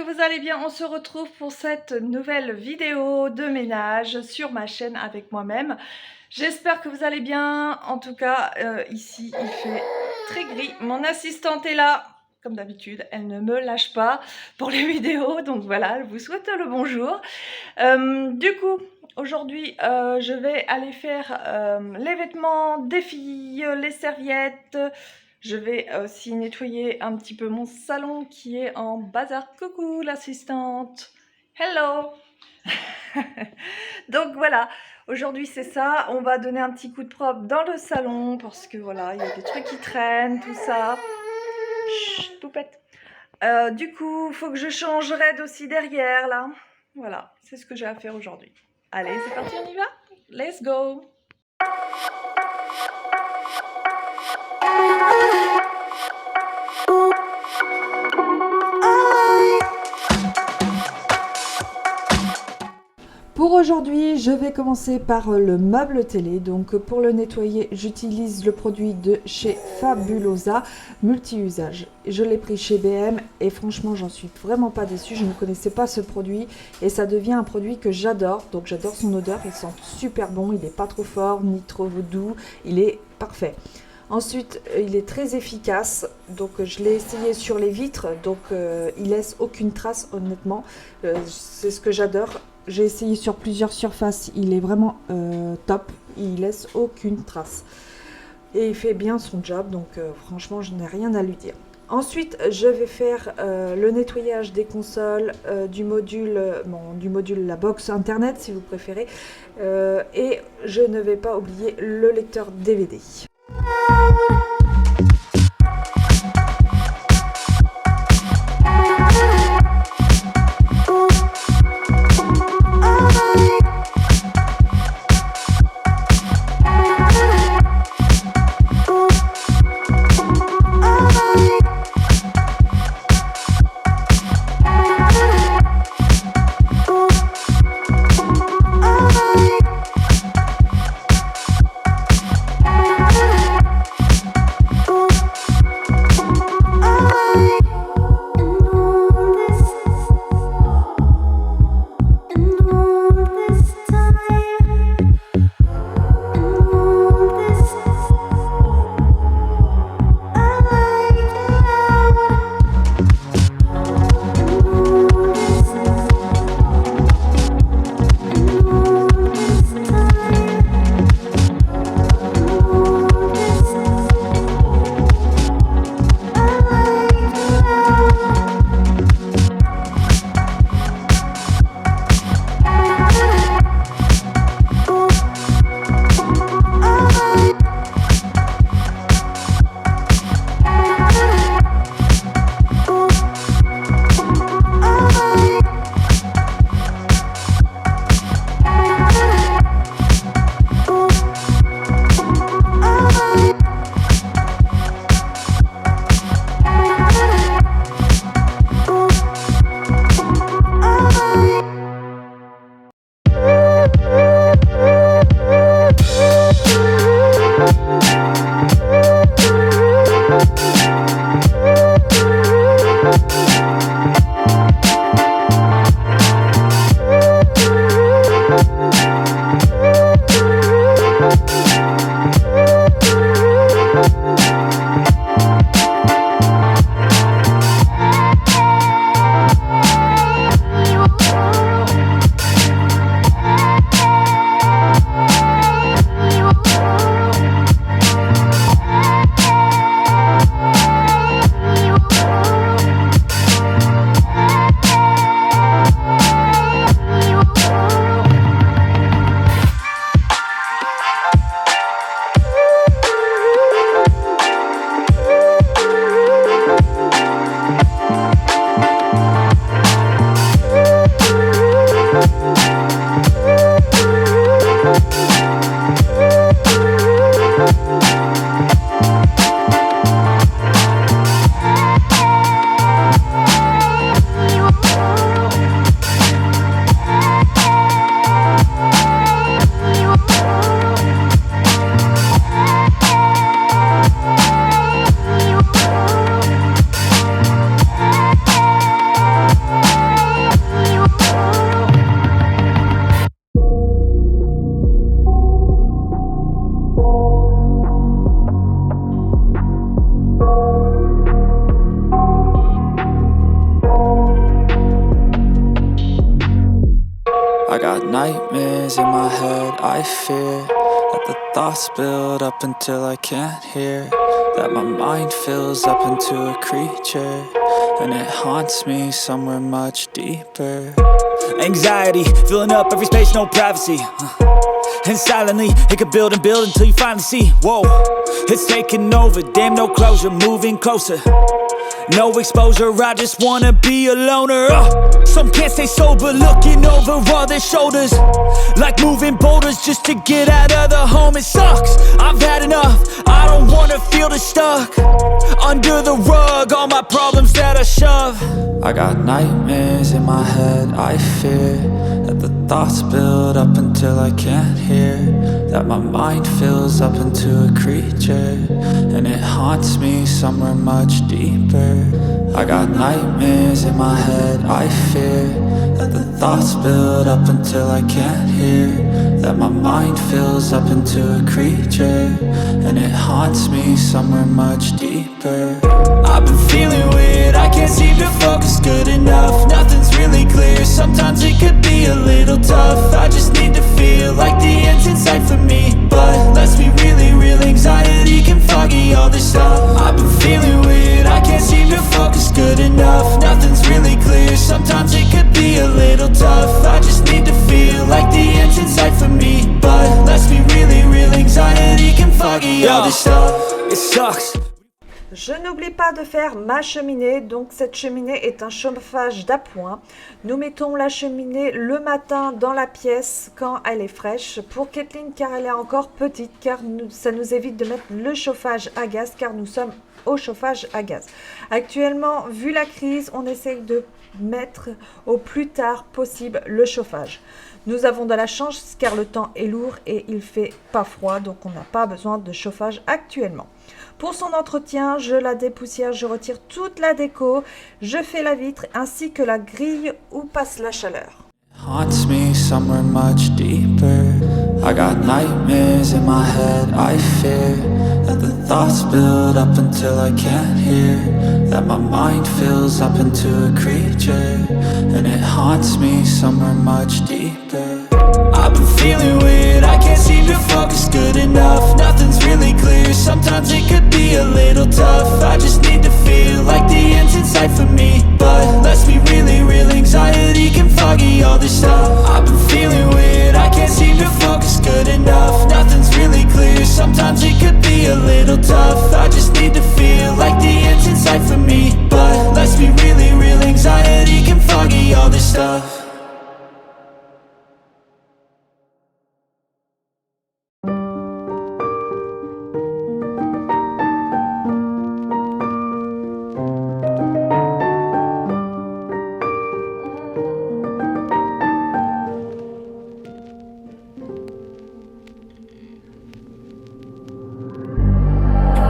vous allez bien. On se retrouve pour cette nouvelle vidéo de ménage sur ma chaîne avec moi-même. J'espère que vous allez bien. En tout cas, ici, il fait très gris. Mon assistante est là. Comme d'habitude, elle ne me lâche pas pour les vidéos. Donc voilà, elle vous souhaite le bonjour. Du coup, aujourd'hui, je vais aller faire les vêtements des filles, les serviettes. Je vais aussi nettoyer un petit peu mon salon qui est en bazar. Coucou l'assistante. Hello. Donc voilà, aujourd'hui c'est ça. On va donner un petit coup de propre dans le salon parce que voilà, il y a des trucs qui traînent, tout ça. Chut, poupette. Du coup, il faut que je change raide aussi derrière là. Voilà, c'est ce que j'ai à faire aujourd'hui. Allez, c'est parti, on y va? Let's go! Pour aujourd'hui, je vais commencer par le meuble télé. Donc pour le nettoyer, j'utilise le produit de chez Fabulosa multi-usage. Je l'ai pris chez BM et franchement, j'en suis vraiment pas déçue. Je ne connaissais pas ce produit et ça devient un produit que j'adore. Donc j'adore son odeur, il sent super bon, il n'est pas trop fort ni trop doux, il est parfait. Ensuite, il est très efficace, donc je l'ai essayé sur les vitres, donc il laisse aucune trace honnêtement, c'est ce que j'adore. J'ai essayé sur plusieurs surfaces, il est vraiment top, il laisse aucune trace. Et il fait bien son job, donc franchement je n'ai rien à lui dire. Ensuite, je vais faire le nettoyage des consoles, du module, la box internet si vous préférez, et je ne vais pas oublier le lecteur DVD. nightmares in my head. I fear that the thoughts build up until I can't hear, that my mind fills up into a creature, and it haunts me somewhere much deeper. Anxiety, filling up every space, no privacy. And silently, it could build and build until you finally see, whoa, it's taking over, damn no closure, moving closer. No exposure, I just wanna be a loner. Some can't stay sober, looking over all their shoulders, like moving boulders just to get out of the home. It sucks, I've had enough, I don't wanna feel the stuck under the rug, all my problems that I shove. I got nightmares in my head, I fear that the thoughts build up until I can't hear, that my mind fills up into a creature, and it haunts me somewhere much deeper. I got nightmares in my head, I fear that the thoughts build up until I can't hear, that my mind fills up into a creature, and it haunts me somewhere much deeper. I've been feeling weird, I can't seem to focus good enough. Nothing's really clear, sometimes it could be a little tough. I just need to feel like the end's in sight for me, but let's be really real, anxiety can foggy all this stuff. I've been feeling weird, I can't seem to focus good enough. Nothing's really clear, sometimes it could be a little tough. I just need to feel like the end's in sight for me, but let's be really real, anxiety can foggy all this stuff. It sucks. Je n'oublie pas de faire ma cheminée, donc cette cheminée est un chauffage d'appoint. Nous mettons la cheminée le matin dans la pièce quand elle est fraîche. Pour Kathleen, car elle est encore petite, car ça nous évite de mettre le chauffage à gaz, car nous sommes au chauffage à gaz. Actuellement, vu la crise, on essaye de mettre au plus tard possible le chauffage. Nous avons de la chance car le temps est lourd et il fait pas froid, donc on n'a pas besoin de chauffage actuellement. Pour son entretien, je la dépoussière, je retire toute la déco, je fais la vitre ainsi que la grille où passe la chaleur. Haunts me somewhere much deeper. I got nightmares in my head, I fear that the thoughts build up until I can't hear, that my mind fills up into a creature, and it haunts me somewhere much deeper. I've been feeling weird, I can't seem to focus good enough. Nothing's really clear, sometimes it could be a little tough. I just need to feel like the end's in sight for me, but let's be really real, anxiety can foggy all this stuff. I've been feeling weird, I can't seem to focus good enough. Nothing's really clear, sometimes it could be a little tough. I just need to feel like the end's in sight for me, but let's be really real, anxiety can foggy all this stuff.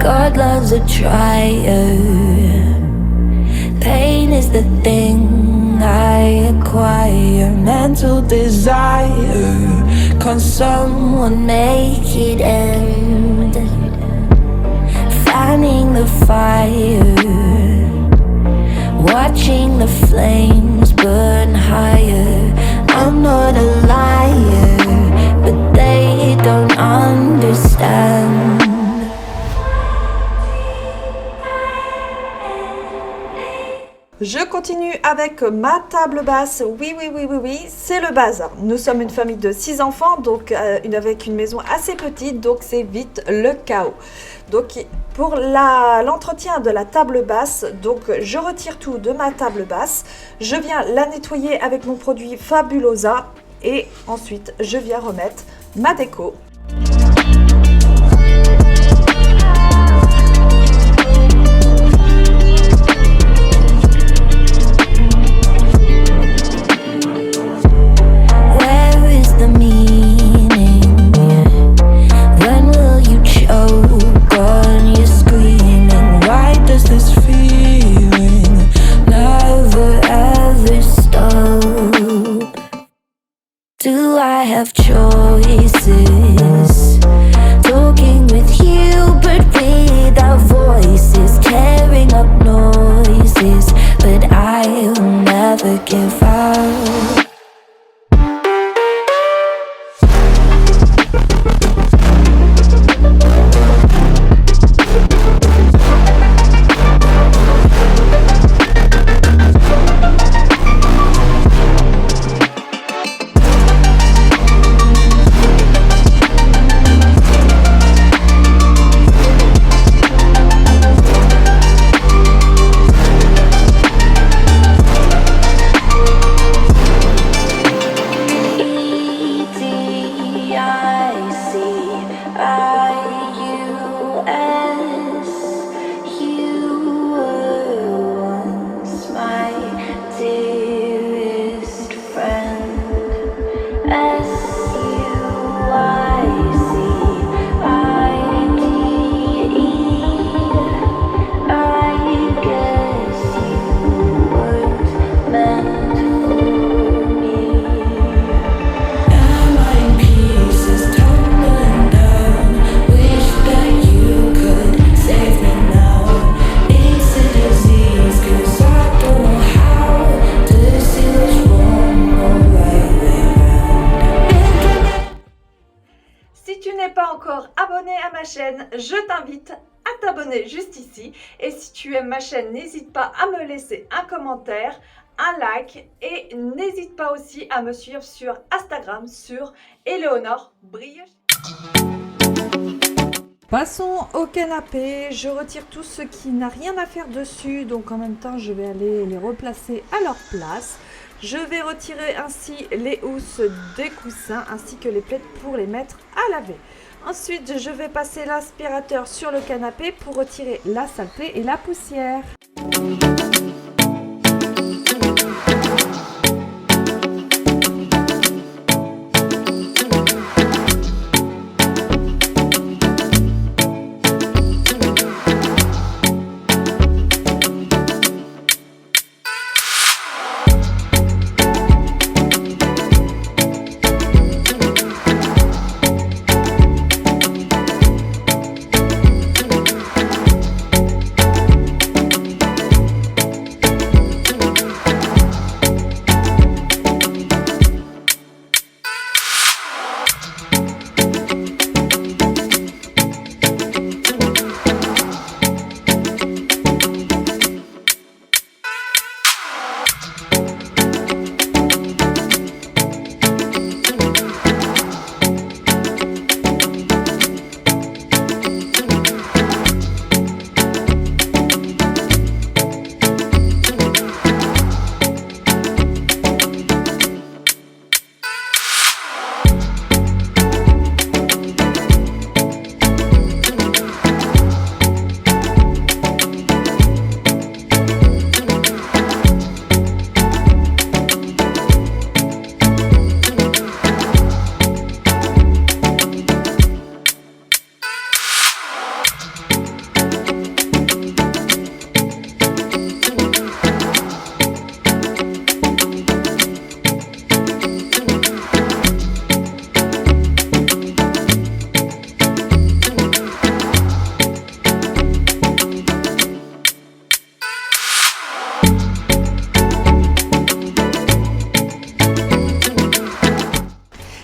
God loves a trier. Pain is the thing I acquire. Mental desire. Can someone make it end? Fanning the fire. Watching the flames burn higher. I'm not a liar, but they don't understand. Je continue avec ma table basse. Oui, c'est le bazar. Nous sommes une famille de 6 enfants, donc avec une maison assez petite, donc c'est vite le chaos. Donc pour l'entretien de la table basse, donc je retire tout de ma table basse. Je viens la nettoyer avec mon produit Fabulosa et ensuite je viens remettre ma déco. Do I have choices? Talking with you, but without voices, tearing up noises, but I'll never give up. Si tu n'es pas encore abonné à ma chaîne, je t'invite à t'abonner juste ici. Et si tu aimes ma chaîne, n'hésite pas à me laisser un commentaire, un like et n'hésite pas aussi à me suivre sur Instagram sur Éléonore Brioche. Passons au canapé. Je retire tout ce qui n'a rien à faire dessus, donc en même temps je vais aller les replacer à leur place. Je vais retirer ainsi les housses des coussins ainsi que les plaids pour les mettre à laver. Ensuite, je vais passer l'aspirateur sur le canapé pour retirer la saleté et la poussière.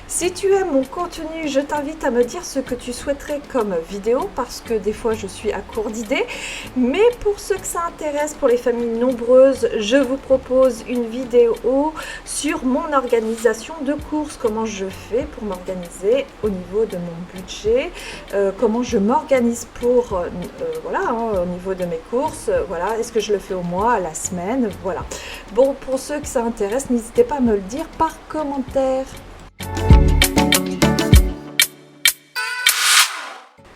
Si tu aimes mon contenu, je t'invite à me dire ce que tu souhaiterais comme vidéo parce que des fois je suis à court d'idées. Mais pour ceux que ça intéresse, pour les familles nombreuses, je vous propose une vidéo sur mon organisation de courses, comment je fais pour m'organiser au niveau de mon budget, comment je m'organise pour au niveau de mes courses, voilà, est-ce que je le fais au mois, à la semaine, voilà. Bon, pour ceux que ça intéresse, n'hésitez pas à me le dire par commentaire.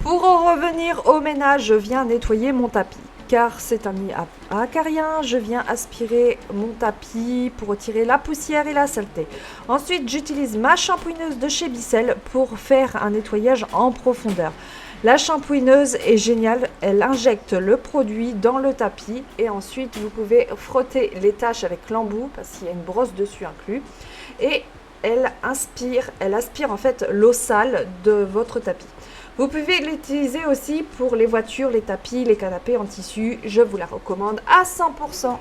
Pour en revenir au ménage, je viens nettoyer mon tapis car c'est un lit à acarien. Je viens aspirer mon tapis pour retirer la poussière et la saleté. Ensuite, j'utilise ma shampooineuse de chez Bissell pour faire un nettoyage en profondeur. La shampooineuse est géniale, elle injecte le produit dans le tapis et ensuite vous pouvez frotter les taches avec l'embout parce qu'il y a une brosse dessus inclus et elle aspire en fait l'eau sale de votre tapis. Vous pouvez l'utiliser aussi pour les voitures, les tapis, les canapés en tissu. Je vous la recommande à 100%.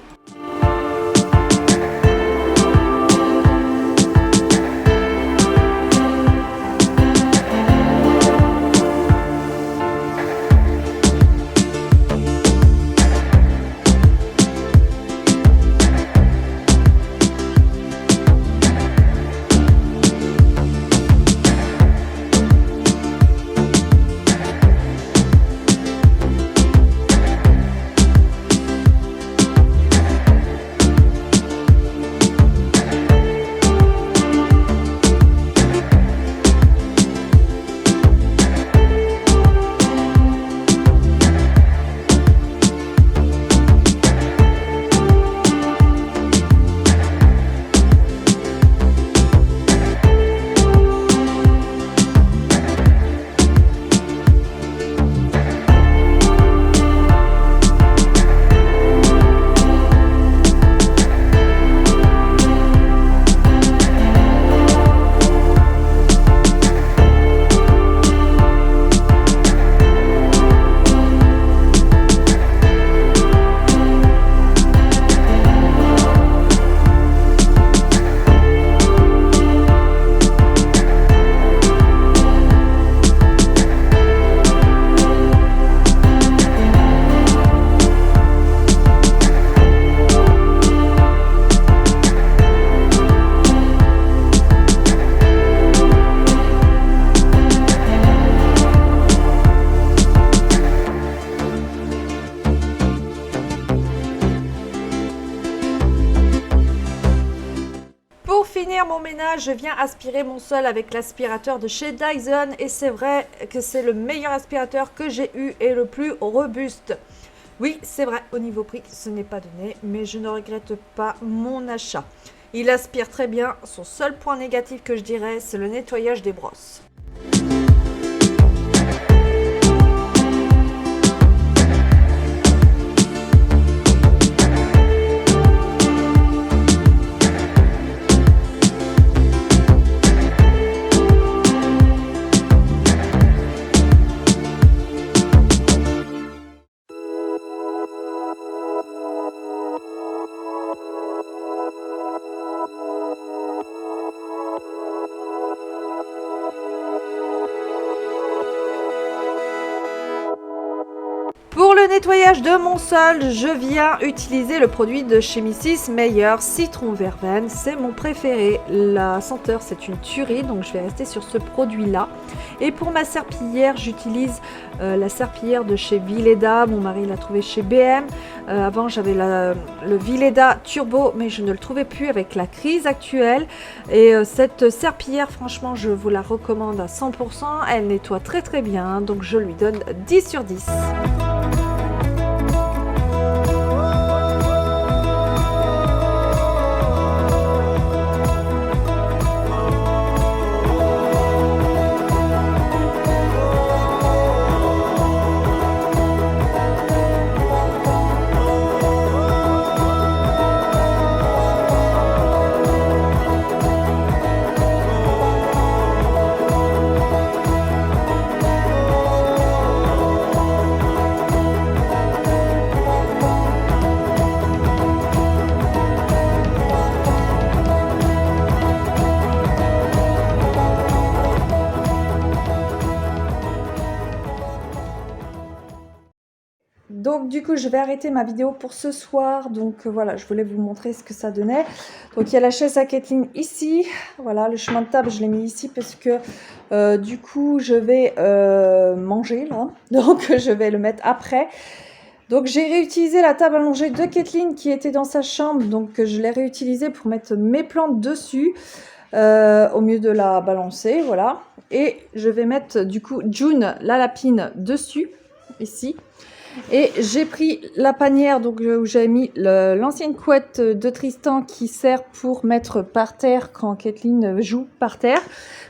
je viens aspirer mon sol avec l'aspirateur de chez Dyson et c'est vrai que c'est le meilleur aspirateur que j'ai eu et le plus robuste. Oui, c'est vrai, au niveau prix, ce n'est pas donné, mais je ne regrette pas mon achat. Il aspire très bien, son seul point négatif que je dirais, c'est le nettoyage des brosses. Pour le nettoyage de mon sol, je viens utiliser le produit de chez Mrs Meyer, Citron Verveine, c'est mon préféré. La senteur, c'est une tuerie, donc je vais rester sur ce produit-là. Et pour ma serpillière, j'utilise la serpillière de chez Vileda, mon mari l'a trouvé chez BM. Avant, j'avais le Vileda Turbo, mais je ne le trouvais plus avec la crise actuelle. Et cette serpillière, franchement, je vous la recommande à 100%. Elle nettoie très très bien, donc je lui donne 10 sur 10. Donc du coup je vais arrêter ma vidéo pour ce soir, donc voilà, je voulais vous montrer ce que ça donnait. Donc il y a la chaise à Kathleen ici, voilà, le chemin de table je l'ai mis ici parce que du coup je vais manger là, donc je vais le mettre après. Donc j'ai réutilisé la table allongée de Kathleen qui était dans sa chambre, donc je l'ai réutilisée pour mettre mes plantes dessus au mieux de la balancer, voilà. Et je vais mettre du coup June, la lapine, dessus, ici. Et j'ai pris la panière donc, où j'avais mis l'ancienne couette de Tristan qui sert pour mettre par terre quand Kathleen joue par terre,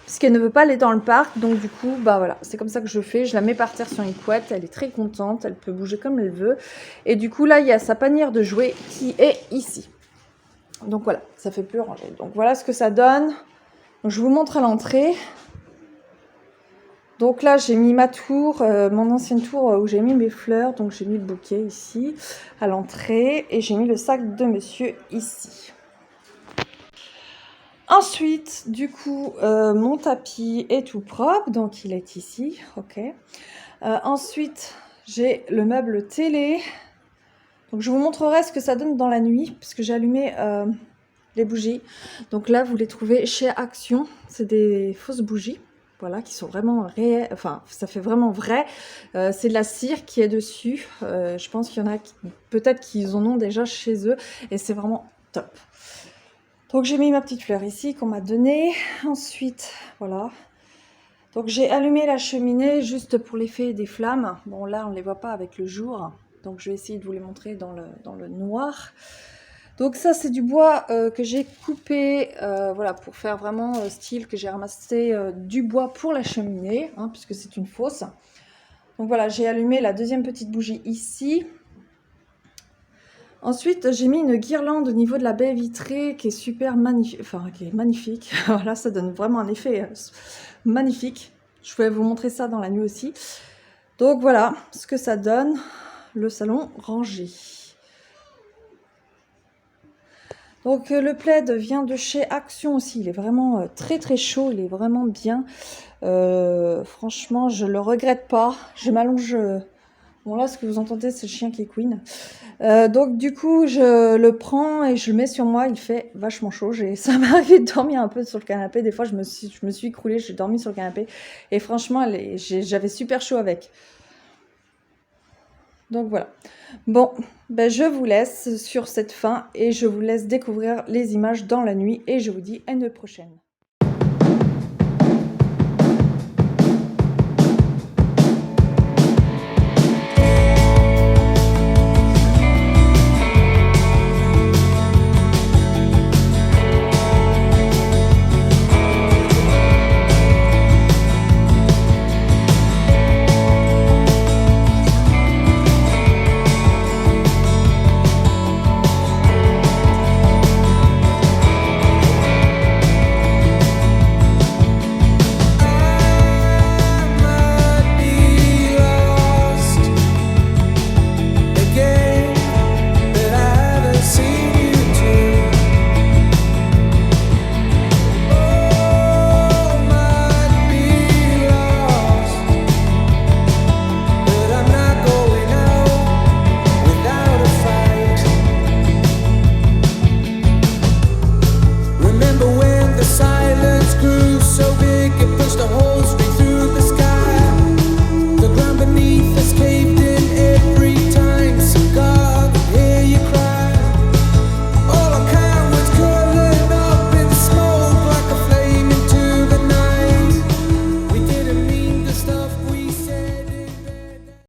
puisqu'elle ne veut pas aller dans le parc. Donc du coup, bah voilà, c'est comme ça que je fais. Je la mets par terre sur une couette, elle est très contente, elle peut bouger comme elle veut. Et du coup là, il y a sa panière de jouets qui est ici. Donc voilà, ça fait plus ranger. Donc voilà ce que ça donne. Donc, je vous montre à l'entrée. Donc là, j'ai mis ma tour, mon ancienne tour où j'ai mis mes fleurs. Donc j'ai mis le bouquet ici, à l'entrée. Et j'ai mis le sac de monsieur ici. Ensuite, du coup, mon tapis est tout propre. Donc il est ici, ok. Ensuite, j'ai le meuble télé. Donc je vous montrerai ce que ça donne dans la nuit. Puisque j'ai allumé les bougies. Donc là, vous les trouvez chez Action. C'est des fausses bougies. Voilà, qui sont vraiment réels, enfin ça fait vraiment vrai. C'est de la cire qui est dessus. Je pense qu'il y en a peut-être qu'ils en ont déjà chez eux et c'est vraiment top. Donc j'ai mis ma petite fleur ici qu'on m'a donnée. Ensuite, voilà. Donc j'ai allumé la cheminée juste pour l'effet des flammes. Bon là on ne les voit pas avec le jour, donc je vais essayer de vous les montrer dans le noir. Donc ça c'est du bois que j'ai coupé voilà, pour faire vraiment style que j'ai ramassé du bois pour la cheminée, hein, puisque c'est une fosse. Donc voilà, j'ai allumé la deuxième petite bougie ici. Ensuite j'ai mis une guirlande au niveau de la baie vitrée qui est super magnifique, enfin qui est magnifique. Voilà, ça donne vraiment un effet magnifique. Je voulais vous montrer ça dans la nuit aussi. Donc voilà ce que ça donne, le salon rangé. Donc le plaid vient de chez Action aussi, il est vraiment très très chaud, il est vraiment bien. Franchement, je le regrette pas. Je m'allonge. Bon là, ce que vous entendez, c'est le chien qui couine. Donc du coup, je le prends et je le mets sur moi. Il fait vachement chaud. Ça m'est arrivé de dormir un peu sur le canapé. Des fois, je me suis écroulée, j'ai dormi sur le canapé. Et franchement, j'avais super chaud avec. Donc voilà. Bon, ben je vous laisse sur cette fin et je vous laisse découvrir les images dans la nuit et je vous dis à une prochaine.